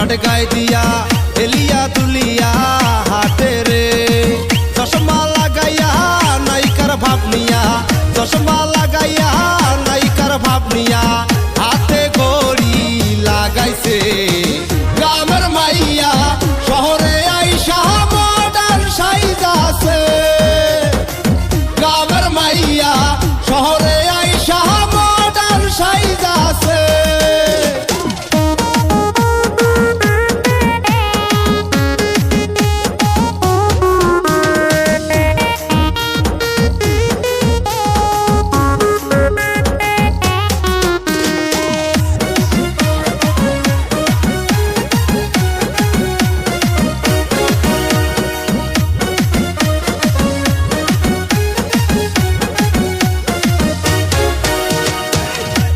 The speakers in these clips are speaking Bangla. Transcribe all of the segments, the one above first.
স্মার্ট গায়ে দিয়া এলিয়া তুলিয়া হাতে রে চশমা লাগাইয়া নায়িকার ভাব নিয়া চশমা লাগাইয়া নায়িকার ভাব নিয়া হাতে ঘড়ি লাগাইছে গ্রামের মাইয়া শহরে আইসা মডার্ন সাইজাছে গ্রামের মাইয়া শহরে আইসা মডার্ন সাইজাছে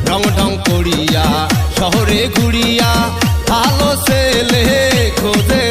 ঢং ঢং করিয়া শহরে ঘুরিয়া ভালো ছেলে খোঁজে